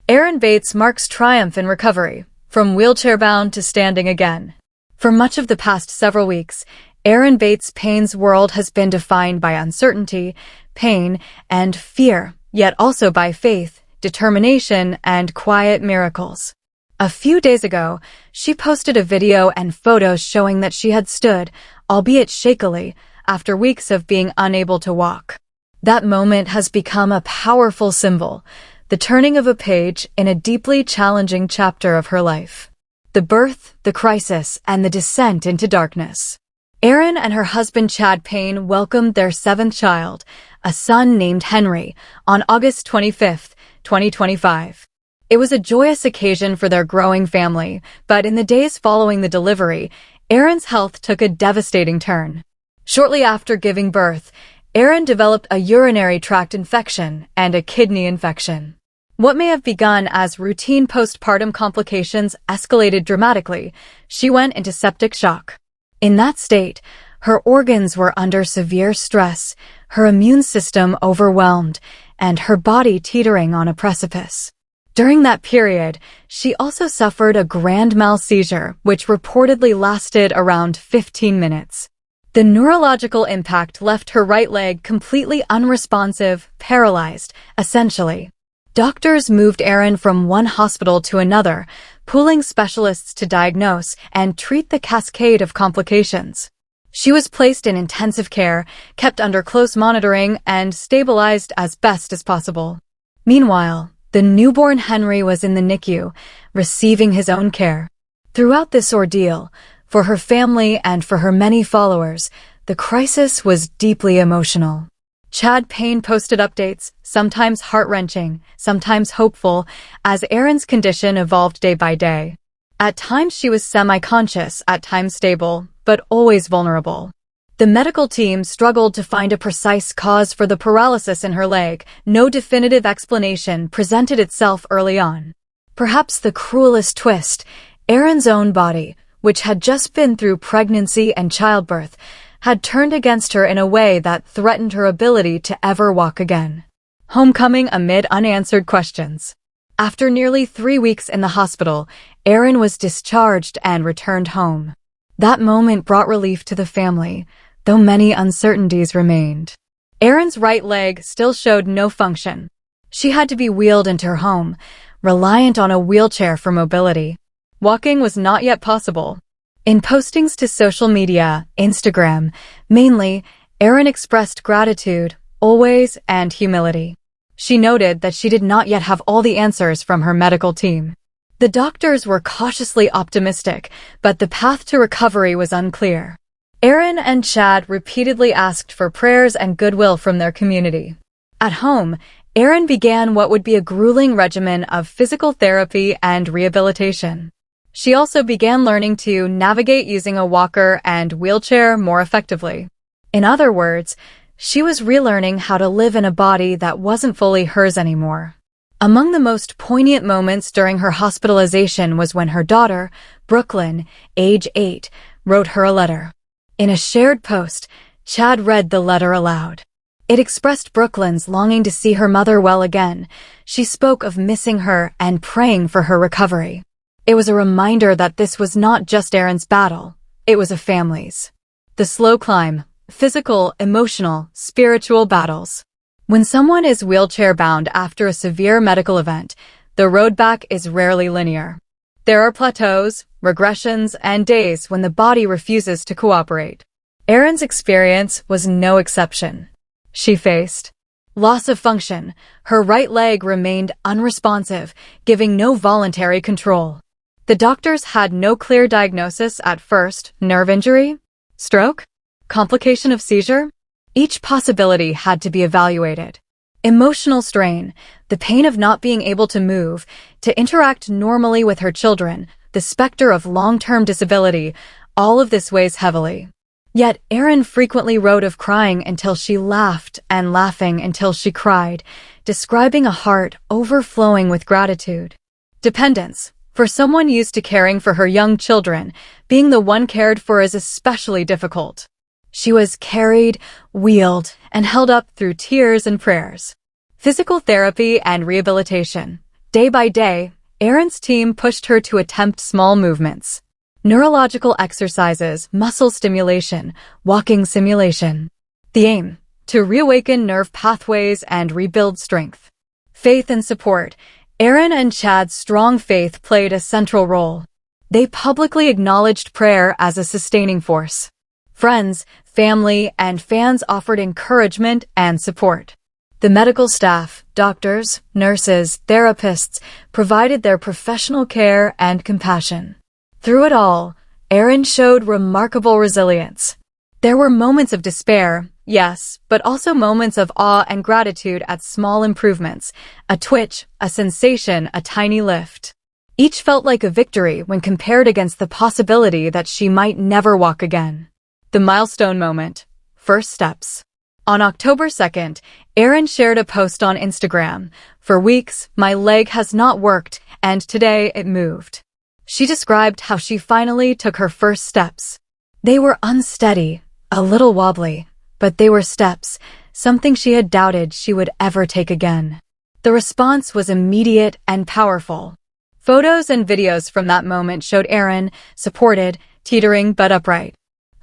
Erin Bates marks triumph in recovery, from wheelchair-bound to standing again. For much of the past several weeks, Erin Bates' pain's world has been defined by uncertainty, pain, and fear, yet also by faith, determination, and quiet miracles. A few days ago, she posted a video and photos showing that she had stood, albeit shakily, after weeks of being unable to walk. That moment has become a powerful symbol, the turning of a page in a deeply challenging chapter of her life. The birth, the crisis, and the descent into darkness. Erin and her husband Chad Payne welcomed their seventh child, a son named Henry, on August 25, 2025. It was a joyous occasion for their growing family, but in the days following the delivery, Erin's health took a devastating turn. Shortly after giving birth, Erin developed a urinary tract infection and a kidney infection. What may have begun as routine postpartum complications escalated dramatically. She went into septic shock. In that state, her organs were under severe stress, her immune system overwhelmed, and her body teetering on a precipice. During that period, she also suffered a grand mal seizure, which reportedly lasted around 15 minutes. The neurological impact left her right leg completely unresponsive, paralyzed, essentially. Doctors moved Erin from one hospital to another, pooling specialists to diagnose and treat the cascade of complications. She was placed in intensive care, kept under close monitoring, and stabilized as best as possible. Meanwhile, the newborn Henry was in the NICU, receiving his own care. Throughout this ordeal, for her family and for her many followers, the crisis was deeply emotional. Chad Payne posted updates, sometimes heart-wrenching, sometimes hopeful, as Erin's condition evolved day by day. At times she was semi-conscious, at times stable, but always vulnerable. The medical team struggled to find a precise cause for the paralysis in her leg. No definitive explanation presented itself early on. Perhaps the cruelest twist, Erin's own body, which had just been through pregnancy and childbirth, had turned against her in a way that threatened her ability to ever walk again. Homecoming amid unanswered questions. After nearly 3 weeks in the hospital, Erin was discharged and returned home. That moment brought relief to the family, though many uncertainties remained. Erin's right leg still showed no function. She had to be wheeled into her home, reliant on a wheelchair for mobility. Walking was not yet possible. In postings to social media, Instagram, mainly, Erin expressed gratitude, always, and humility. She noted that she did not yet have all the answers from her medical team. The doctors were cautiously optimistic, but the path to recovery was unclear. Erin and Chad repeatedly asked for prayers and goodwill from their community. At home, Erin began what would be a grueling regimen of physical therapy and rehabilitation. She also began learning to navigate using a walker and wheelchair more effectively. In other words, she was relearning how to live in a body that wasn't fully hers anymore. Among the most poignant moments during her hospitalization was when her daughter, Brooklyn, age 8, wrote her a letter. In a shared post, Chad read the letter aloud. It expressed Brooklyn's longing to see her mother well again. She spoke of missing her and praying for her recovery. It was a reminder that this was not just Erin's battle, it was a family's. The slow climb, physical, emotional, spiritual battles. When someone is wheelchair-bound after a severe medical event, the road back is rarely linear. There are plateaus, regressions, and days when the body refuses to cooperate. Erin's experience was no exception. She faced loss of function. Her right leg remained unresponsive, giving no voluntary control. The doctors had no clear diagnosis at first: nerve injury, stroke, complication of seizure. Each possibility had to be evaluated. Emotional strain, the pain of not being able to move, to interact normally with her children, the specter of long-term disability, all of this weighs heavily. Yet Erin frequently wrote of crying until she laughed and laughing until she cried, describing a heart overflowing with gratitude. Dependence. For someone used to caring for her young children, being the one cared for is especially difficult. She was carried, wheeled, and held up through tears and prayers. Physical therapy and rehabilitation. Day by day, Erin's team pushed her to attempt small movements. Neurological exercises, muscle stimulation, walking simulation. The aim: to reawaken nerve pathways and rebuild strength. Faith and support. Erin and Chad's strong faith played a central role. They publicly acknowledged prayer as a sustaining force. Friends, family, and fans offered encouragement and support. The medical staff, doctors, nurses, therapists, provided their professional care and compassion. Through it all, Erin showed remarkable resilience. There were moments of despair, yes, but also moments of awe and gratitude at small improvements, a twitch, a sensation, a tiny lift. Each felt like a victory when compared against the possibility that she might never walk again. The milestone moment. First steps. On October 2nd, Erin shared a post on Instagram. For weeks, my leg has not worked, and today it moved. She described how she finally took her first steps. They were unsteady, a little wobbly, but they were steps, something she had doubted she would ever take again. The response was immediate and powerful. Photos and videos from that moment showed Erin, supported, teetering but upright.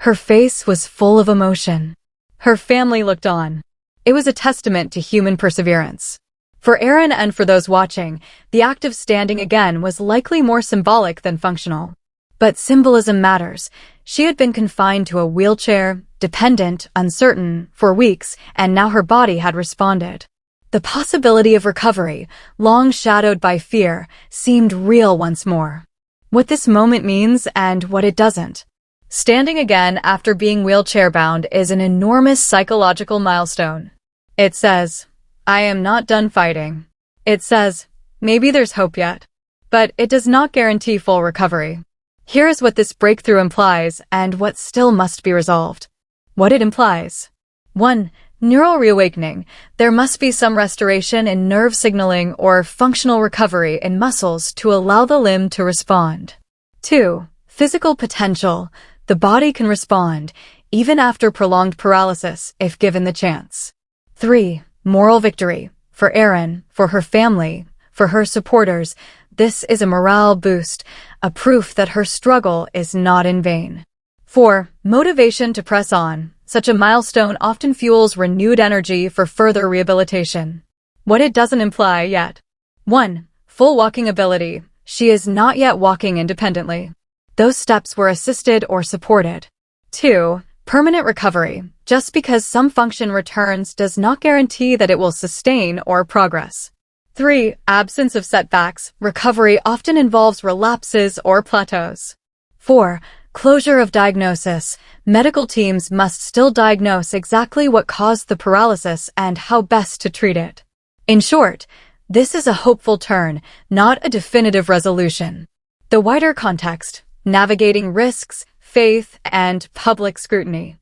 Her face was full of emotion. Her family looked on. It was a testament to human perseverance. For Erin and for those watching, the act of standing again was likely more symbolic than functional. But symbolism matters. She had been confined to a wheelchair, dependent, uncertain, for weeks, and now her body had responded. The possibility of recovery, long shadowed by fear, seemed real once more. What this moment means and what it doesn't. Standing again after being wheelchair-bound is an enormous psychological milestone. It says, I am not done fighting. It says, maybe there's hope yet. But it does not guarantee full recovery. Here is what this breakthrough implies and what still must be resolved. What it implies. 1. Neural reawakening. There must be some restoration in nerve signaling or functional recovery in muscles to allow the limb to respond. 2. Physical potential. The body can respond, even after prolonged paralysis, if given the chance. 3. Moral victory. For Erin, for her family, for her supporters, this is a morale boost, a proof that her struggle is not in vain. 4. Motivation to press on. Such a milestone often fuels renewed energy for further rehabilitation. What it doesn't imply yet. 1. Full walking ability. She is not yet walking independently. Those steps were assisted or supported. 2. Permanent recovery. Just because some function returns does not guarantee that it will sustain or progress. 3. Absence of setbacks. Recovery often involves relapses or plateaus. 4. Closure of diagnosis. Medical teams must still diagnose exactly what caused the paralysis and how best to treat it. In short, this is a hopeful turn, not a definitive resolution. The wider context, navigating risks, faith, and public scrutiny.